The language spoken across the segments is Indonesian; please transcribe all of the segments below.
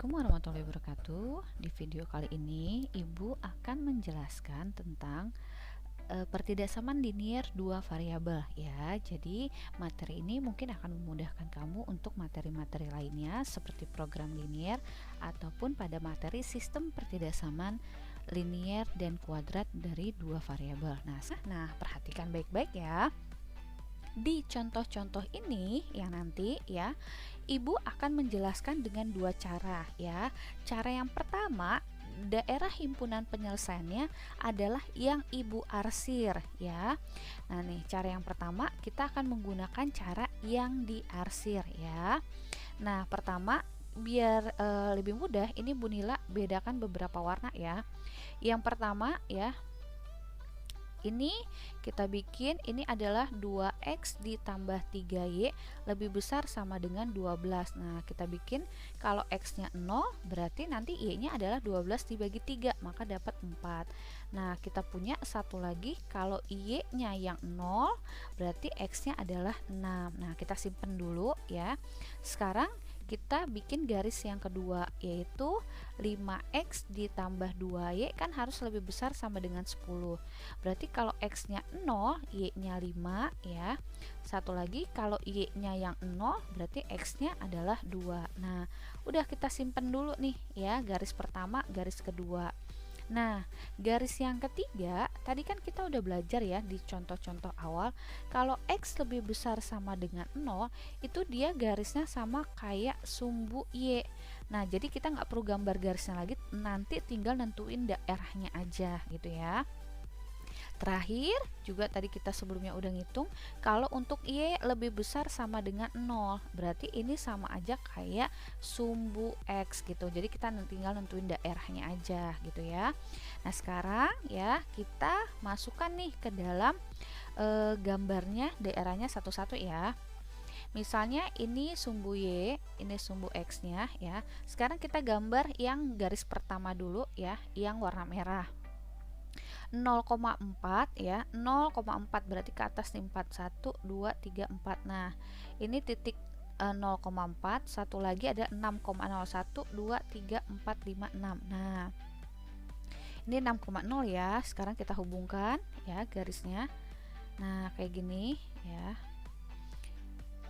Assalamualaikum warahmatullahi wabarakatuh. Di video kali ini, Ibu akan menjelaskan tentang pertidaksamaan linier dua variabel ya. Jadi, materi ini mungkin akan memudahkan kamu untuk materi-materi lainnya seperti program linier ataupun pada materi sistem pertidaksamaan linier dan kuadrat dari dua variabel. Nah, perhatikan baik-baik ya. Di contoh-contoh ini yang nanti ya, Ibu akan menjelaskan dengan dua cara ya. Cara yang pertama, daerah himpunan penyelesaiannya adalah yang Ibu arsir ya. Nah nih, cara yang pertama kita akan menggunakan cara yang diarsir ya. Nah, pertama biar lebih mudah, ini Bu Nila bedakan beberapa warna ya. Yang pertama ya, ini kita bikin, ini adalah 2x ditambah 3y lebih besar sama dengan 12. Nah, kita bikin kalau x nya 0 berarti nanti y nya adalah 12 dibagi 3, maka dapat 4. Nah, kita punya satu lagi, kalau y nya yang 0 berarti x nya adalah 6. Nah, kita simpen dulu ya. Sekarang kita bikin garis yang kedua, yaitu 5x ditambah 2y kan harus lebih besar sama dengan 10. Berarti kalau x nya 0, y nya 5 ya. Satu lagi, kalau y nya yang 0 berarti x nya adalah 2. Nah, udah kita simpen dulu nih ya, garis pertama, garis kedua. Nah, garis yang ketiga, tadi kan kita udah belajar ya di contoh-contoh awal, kalau x lebih besar sama dengan 0, itu dia garisnya sama kayak sumbu y. Nah, jadi kita nggak perlu gambar garisnya lagi, nanti tinggal nentuin daerahnya aja gitu ya. Terakhir, juga tadi kita sebelumnya udah ngitung, kalau untuk y lebih besar sama dengan 0, berarti ini sama aja kayak sumbu x gitu. Jadi kita tinggal nentuin daerahnya aja gitu ya. Nah, sekarang ya kita masukkan nih ke dalam gambarnya, daerahnya satu-satu ya. Misalnya ini sumbu y, ini sumbu x-nya ya. Sekarang kita gambar yang garis pertama dulu ya, yang warna merah. 0,4 ya, 0,4 berarti ke atas nih, 4, 1, 2, 3, 4. Nah, ini titik 0,4, satu lagi ada 6,01, 2, 3, 4, 5, 6. Nah, ini 6,0 ya. Sekarang kita hubungkan ya garisnya. Nah, kayak gini ya.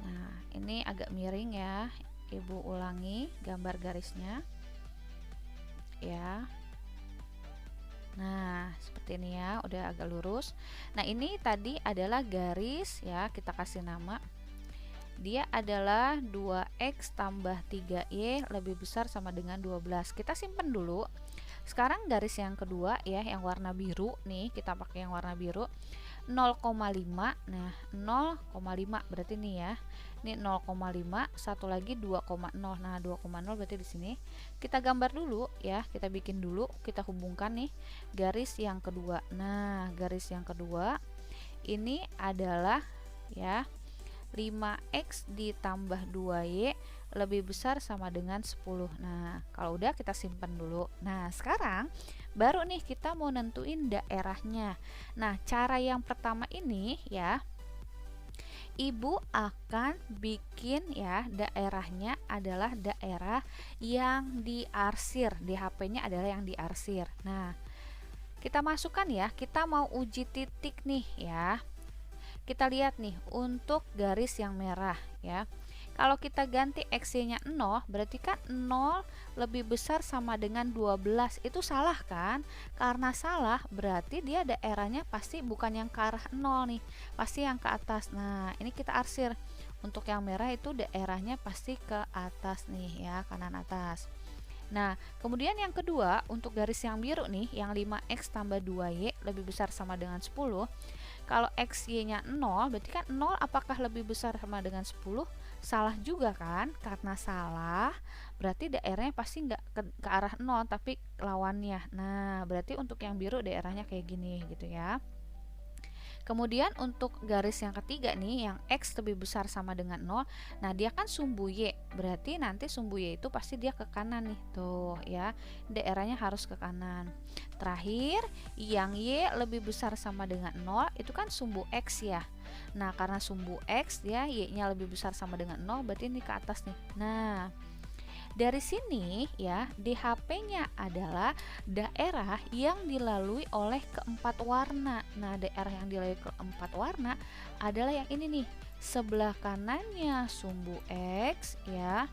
Nah, ini agak miring ya. Ibu ulangi gambar garisnya ya. Nah, seperti ini ya, udah agak lurus. Nah, ini tadi adalah garis ya, kita kasih nama. Dia adalah 2x tambah 3y lebih besar sama dengan 12. Kita simpen dulu. Sekarang garis yang kedua ya, yang warna biru nih, kita pakai yang warna biru. 0,5. Nah, 0,5 berarti nih ya. Ini 0,5, satu lagi 2,0. Nah, 2,0 berarti di sini. Kita gambar dulu ya, kita bikin dulu, kita hubungkan nih garis yang kedua. Nah, garis yang kedua ini adalah ya 5x ditambah 2y lebih besar sama dengan 10. Nah, kalau udah kita simpan dulu. Nah, sekarang baru nih kita mau nentuin daerahnya. Nah, cara yang pertama ini ya, Ibu akan bikin ya, daerahnya adalah daerah yang diarsir. Di HP-nya adalah yang diarsir. Nah, kita masukkan ya, kita mau uji titik nih ya. Kita lihat nih untuk garis yang merah ya. Kalau kita ganti x-nya 0, berarti kan 0 lebih besar sama dengan 12. Itu salah kan? Karena salah, berarti dia daerahnya pasti bukan yang ke arah 0 nih, pasti yang ke atas. Nah, ini kita arsir. Untuk yang merah itu daerahnya pasti ke atas nih ya, kanan atas. Nah, kemudian yang kedua, untuk garis yang biru nih, yang 5x tambah 2y lebih besar sama dengan 10. Kalau xy-nya 0, berarti kan 0 apakah lebih besar sama dengan 10? Salah juga kan? Karena salah, berarti daerahnya pasti nggak ke arah 0, tapi lawannya. Nah, berarti untuk yang biru daerahnya kayak gini gitu ya. Kemudian untuk garis yang ketiga nih, yang x lebih besar sama dengan 0, nah dia kan sumbu y, berarti nanti sumbu y itu pasti dia ke kanan nih, tuh ya, daerahnya harus ke kanan. Terakhir, yang y lebih besar sama dengan 0, itu kan sumbu x ya. Nah, karena sumbu x, dia y nya lebih besar sama dengan 0, berarti ini ke atas nih. Nah, Dari sini ya, DHP-nya adalah daerah yang dilalui oleh keempat warna. Nah, daerah yang dilalui keempat warna adalah yang ini nih. Sebelah kanannya sumbu X ya.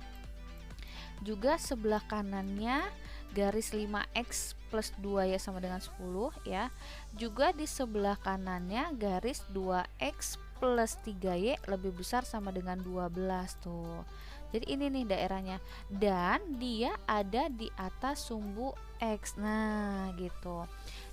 Juga sebelah kanannya garis 5x plus 2 ya sama dengan 10 ya. Juga di sebelah kanannya garis 2x plus 3y lebih besar sama dengan 12 tuh. Jadi ini nih daerahnya, dan dia ada di atas sumbu X. Nah, gitu.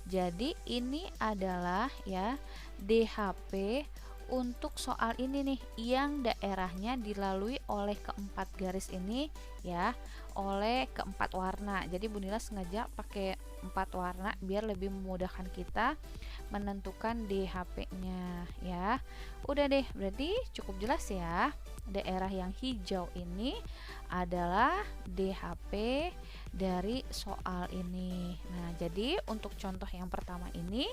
Jadi ini adalah ya DHP untuk soal ini nih, yang daerahnya dilalui oleh keempat garis ini ya, oleh keempat warna. Jadi Bu Nila sengaja pakai 4 warna biar lebih memudahkan kita menentukan DHP-nya ya. Udah deh, berarti cukup jelas ya. Daerah yang hijau ini adalah DHP dari soal ini. Nah, jadi untuk contoh yang pertama ini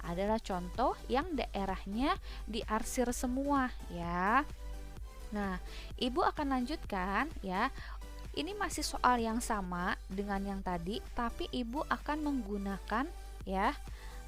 adalah contoh yang daerahnya diarsir semua ya. Nah, Ibu akan lanjutkan ya. Ini masih soal yang sama dengan yang tadi, tapi Ibu akan menggunakan ya,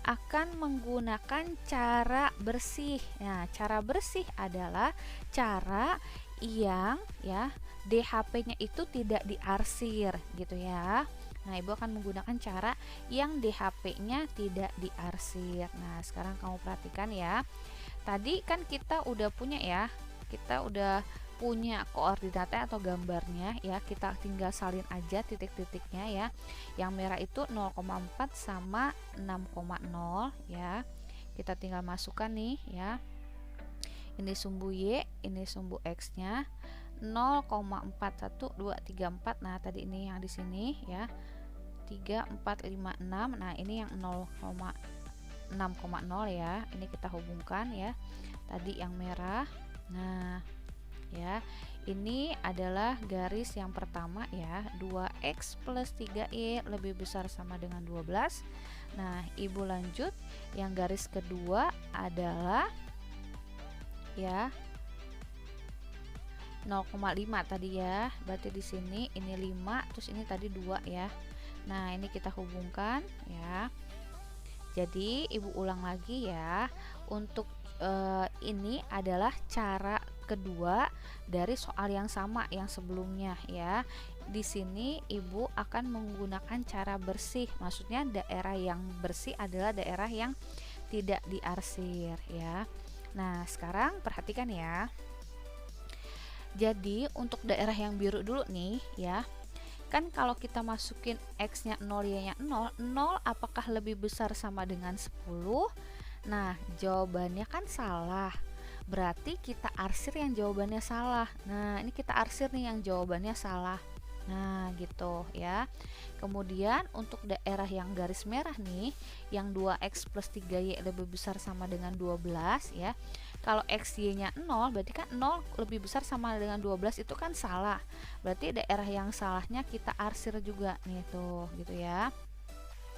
akan menggunakan cara bersih. Nah, cara bersih adalah cara yang ya DHP-nya itu tidak diarsir gitu ya. Nah, Ibu akan menggunakan cara yang DHP-nya tidak diarsir. Nah, sekarang kamu perhatikan ya. Tadi kan kita udah punya ya, kita udah punya koordinatnya atau gambarnya ya, kita tinggal salin aja titik-titiknya ya. Yang merah itu 0,4 sama 6,0 ya. Kita tinggal masukkan nih ya. Ini sumbu Y, ini sumbu X nya 0,41234. Nah, tadi ini yang di sini ya 3456. Nah, ini yang 0,6,0 ya. Ini kita hubungkan ya. Tadi yang merah. Nah, ya, ini adalah garis yang pertama ya, 2x plus 3y lebih besar sama dengan 12. Nah, Ibu lanjut, yang garis kedua adalah ya 0,5 tadi ya. Berarti di sini ini 5, terus ini tadi 2 ya. Nah, ini kita hubungkan ya. Jadi, Ibu ulang lagi ya. Untuk ini adalah cara kedua dari soal yang sama yang sebelumnya ya. Di sini Ibu akan menggunakan cara bersih. Maksudnya daerah yang bersih adalah daerah yang tidak diarsir ya. Nah, sekarang perhatikan ya. Jadi, untuk daerah yang biru dulu nih ya. Kan kalau kita masukin X-nya 0, Y-nya 0, 0 apakah lebih besar sama dengan 10? Nah, jawabannya kan salah. Berarti kita arsir yang jawabannya salah. Nah, ini kita arsir nih yang jawabannya salah. Nah, gitu ya. Kemudian untuk daerah yang garis merah nih, yang 2x plus 3y lebih besar sama dengan 12 ya. Kalau xy-nya 0, berarti kan 0 lebih besar sama dengan 12, itu kan salah. Berarti daerah yang salahnya kita arsir juga nih tuh, gitu ya.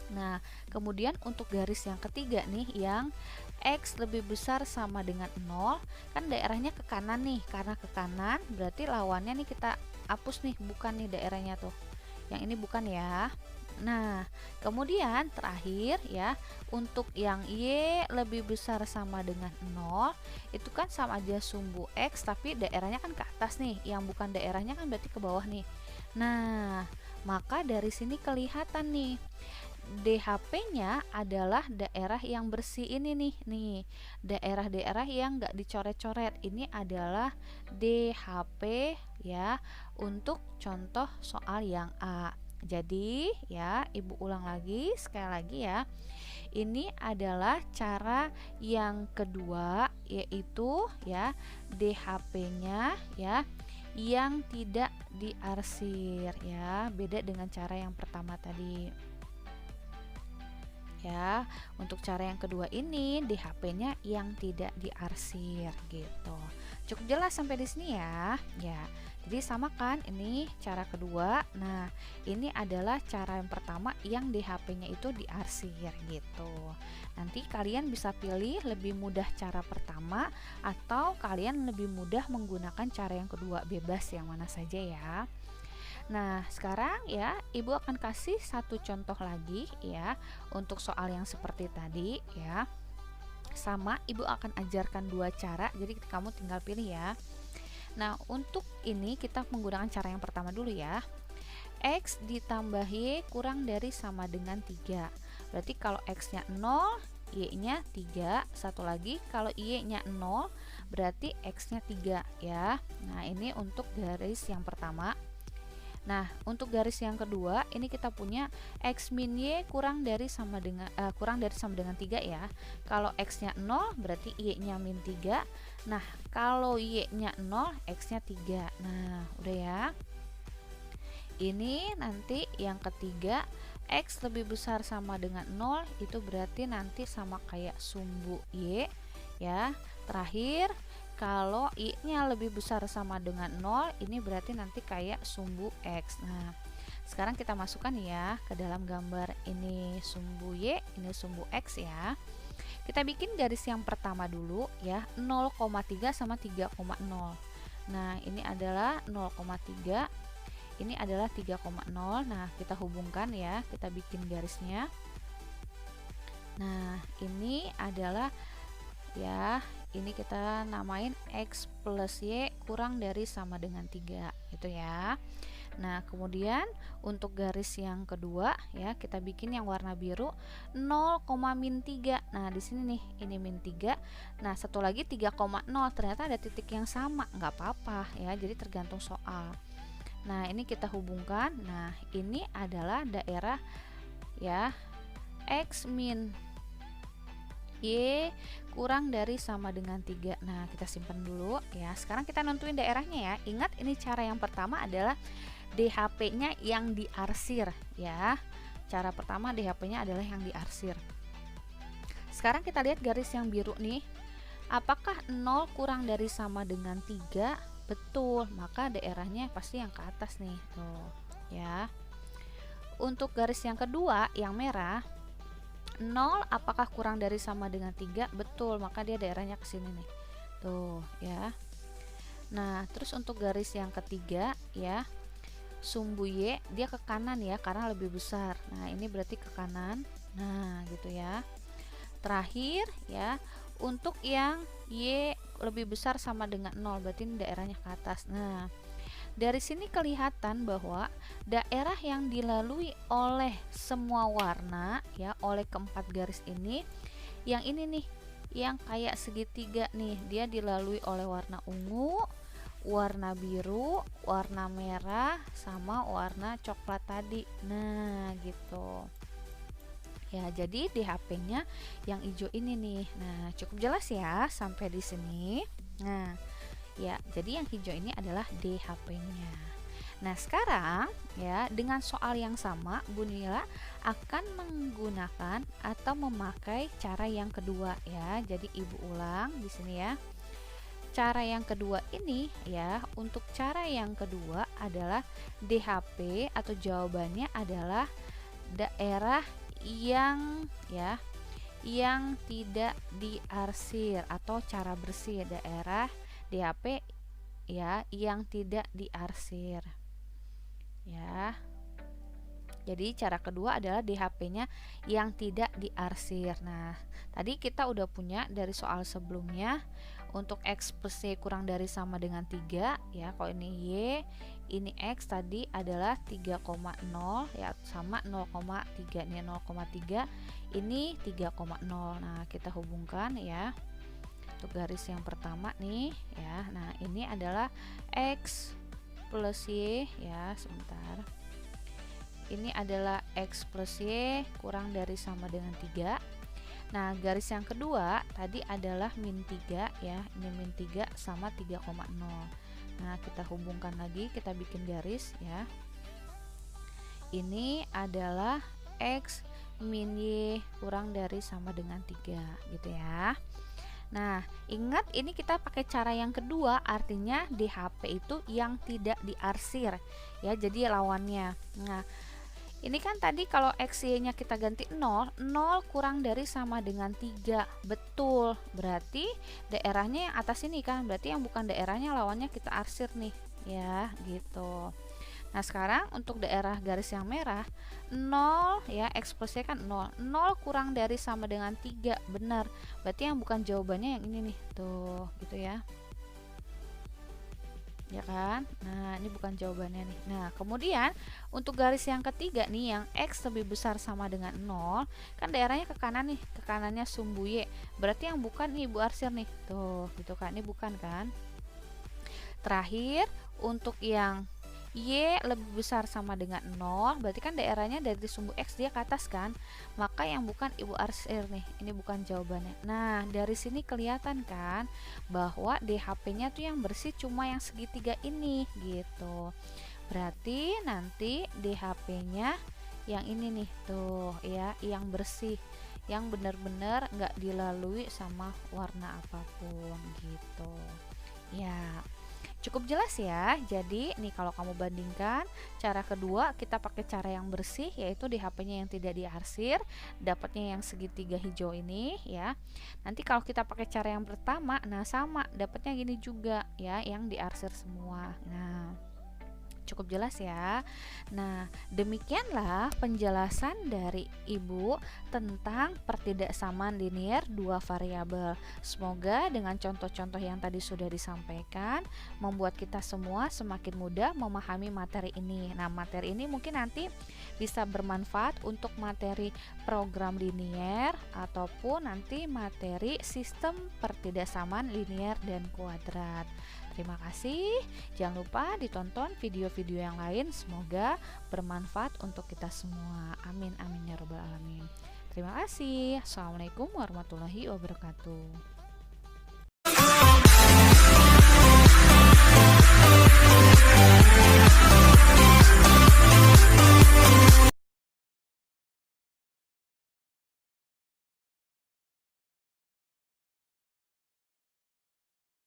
Nah, kemudian untuk garis yang ketiga nih, yang X lebih besar sama dengan 0, kan daerahnya ke kanan nih. Karena ke kanan berarti lawannya nih kita hapus nih, bukan nih daerahnya tuh. Yang ini bukan ya. Nah, kemudian terakhir ya, untuk yang Y lebih besar sama dengan 0, itu kan sama aja sumbu X, tapi daerahnya kan ke atas nih. Yang bukan daerahnya kan berarti ke bawah nih. Nah, maka dari sini kelihatan nih, DHP-nya adalah daerah yang bersih ini nih, daerah-daerah yang nggak dicoret-coret. Ini adalah DHP ya untuk contoh soal yang A. Jadi ya, Ibu ulang lagi sekali lagi ya. Ini adalah cara yang kedua, yaitu ya DHP-nya ya yang tidak diarsir ya. Beda dengan cara yang pertama tadi. Ya, untuk cara yang kedua ini DHP-nya yang tidak diarsir gitu. Cukup jelas sampai di sini ya. Ya. Jadi sama kan, ini cara kedua. Nah, ini adalah cara yang pertama yang DHP-nya itu diarsir gitu. Nanti kalian bisa pilih lebih mudah cara pertama atau kalian lebih mudah menggunakan cara yang kedua, bebas yang mana saja ya. Nah, sekarang ya, Ibu akan kasih satu contoh lagi ya untuk soal yang seperti tadi ya. Sama, Ibu akan ajarkan dua cara, jadi kamu tinggal pilih ya. Nah, untuk ini kita menggunakan cara yang pertama dulu ya. X ditambah Y kurang dari sama dengan 3. Berarti kalau X-nya 0, Y-nya 3. Satu lagi, kalau Y-nya 0, berarti X-nya 3 ya. Nah, ini untuk garis yang pertama. Nah, untuk garis yang kedua, ini kita punya X min Y kurang dari sama dengan 3 ya. Kalau X-nya 0, berarti Y-nya min 3. Nah, kalau Y-nya 0, X-nya 3. Nah, udah ya. Ini nanti yang ketiga, X lebih besar sama dengan 0, itu berarti nanti sama kayak sumbu Y ya. Terakhir, kalau I-nya lebih besar sama dengan 0, ini berarti nanti kayak sumbu X. Nah, sekarang kita masukkan ya ke dalam gambar. Ini sumbu Y, ini sumbu X ya. Kita bikin garis yang pertama dulu ya, 0,3 sama 3,0. Nah, ini adalah 0,3, ini adalah 3,0. Nah, kita hubungkan ya, kita bikin garisnya. Nah, ini adalah ya, ini kita namain X plus Y kurang dari sama dengan 3 gitu ya. Nah, kemudian untuk garis yang kedua ya, kita bikin yang warna biru 0,-3. Nah, di sini nih, ini min 3. Nah, satu lagi 3,0. Ternyata ada titik yang sama, nggak apa-apa ya. Jadi tergantung soal. Nah, ini kita hubungkan. Nah, ini adalah daerah ya X min Y kurang dari sama dengan 3. Nah, kita simpan dulu ya. Sekarang kita nentuin daerahnya ya. Ingat, ini cara yang pertama adalah DHP-nya yang diarsir ya. Cara pertama DHP-nya adalah yang diarsir. Sekarang kita lihat garis yang biru nih. Apakah 0 kurang dari sama dengan 3? Betul, maka daerahnya pasti yang ke atas nih. Tuh, ya. Untuk garis yang kedua, yang merah, 0 apakah kurang dari sama dengan 3? Betul, maka dia daerahnya ke sini nih. Tuh, ya. Nah, terus untuk garis yang ketiga ya, sumbu Y dia ke kanan ya karena lebih besar. Nah, ini berarti ke kanan. Nah, gitu ya. Terakhir ya, untuk yang Y lebih besar sama dengan 0, berarti ini daerahnya ke atas. Nah, dari sini kelihatan bahwa daerah yang dilalui oleh semua warna ya, oleh keempat garis ini, yang ini nih, yang kayak segitiga nih, dia dilalui oleh warna ungu, warna biru, warna merah, sama warna coklat tadi. Nah, gitu. Ya, jadi DHP-nya yang hijau ini nih. Nah, cukup jelas ya sampai di sini. Nah, ya, jadi yang hijau ini adalah DHP-nya. Nah, sekarang ya, dengan soal yang sama, Bu Nila akan menggunakan atau memakai cara yang kedua ya. Jadi Ibu ulang di sini ya. Cara yang kedua ini ya, untuk cara yang kedua adalah DHP atau jawabannya adalah daerah yang ya, yang tidak diarsir atau cara bersih, daerah DHP ya yang tidak diarsir ya. Jadi cara kedua adalah DHP-nya yang tidak diarsir. Nah, tadi kita udah punya dari soal sebelumnya. Untuk X plus Y kurang dari sama dengan 3 ya. Kalau ini Y, ini X tadi adalah 3,0 ya, sama 0,3. Ini 0,3, ini 3,0. Nah, kita hubungkan ya. Untuk garis yang pertama nih ya. Nah, ini adalah X plus Y ya, sebentar. Ini adalah X plus Y kurang dari sama dengan 3. Nah, garis yang kedua tadi adalah min 3 ya. Ini min 3 sama 3,0. Nah, kita hubungkan lagi, kita bikin garis ya. Ini adalah X min Y kurang dari sama dengan 3 gitu ya. Nah, ingat ini kita pakai cara yang kedua, artinya DHP itu yang tidak diarsir ya, jadi lawannya. Nah, ini kan tadi kalau XY-nya kita ganti 0, 0 kurang dari sama dengan 3. Betul, berarti daerahnya yang atas ini kan, berarti yang bukan daerahnya lawannya kita arsir nih ya, gitu. Nah, sekarang untuk daerah garis yang merah 0 ya, ekspresinya kan 0. 0 kurang dari sama dengan 3, benar. Berarti yang bukan jawabannya yang ini nih. Tuh, gitu ya. Ya kan? Nah, ini bukan jawabannya nih. Nah, kemudian untuk garis yang ketiga nih, yang X lebih besar sama dengan 0, kan daerahnya ke kanan nih, ke kanannya sumbu Y. Berarti yang bukan nih Ibu arsir nih. Tuh, gitu kan. Ini bukan kan? Terakhir, untuk yang Y lebih besar sama dengan 0, berarti kan daerahnya dari sumbu X dia ke atas kan, maka yang bukan Ibu arsir nih, ini bukan jawabannya. Nah, dari sini kelihatan kan bahwa DHP-nya tuh yang bersih cuma yang segitiga ini gitu. Berarti nanti DHP-nya yang ini nih tuh ya, yang bersih, yang benar-benar nggak dilalui sama warna apapun gitu ya. Cukup jelas ya. Jadi nih kalau kamu bandingkan cara kedua, kita pakai cara yang bersih, yaitu DHP-nya yang tidak diarsir, dapatnya yang segitiga hijau ini ya. Nanti kalau kita pakai cara yang pertama, nah sama, dapatnya gini juga ya, yang diarsir semua. Nah, cukup jelas ya. Nah, demikianlah penjelasan dari Ibu tentang pertidaksamaan linier dua variabel. Semoga dengan contoh-contoh yang tadi sudah disampaikan membuat kita semua semakin mudah memahami materi ini. Nah, materi ini mungkin nanti bisa bermanfaat untuk materi program linier ataupun nanti materi sistem pertidaksamaan linier dan kuadrat. Terima kasih. Jangan lupa ditonton video-video yang lain. Semoga bermanfaat untuk kita semua. Amin amin ya robbal alamin. Terima kasih. Assalamualaikum warahmatullahi wabarakatuh.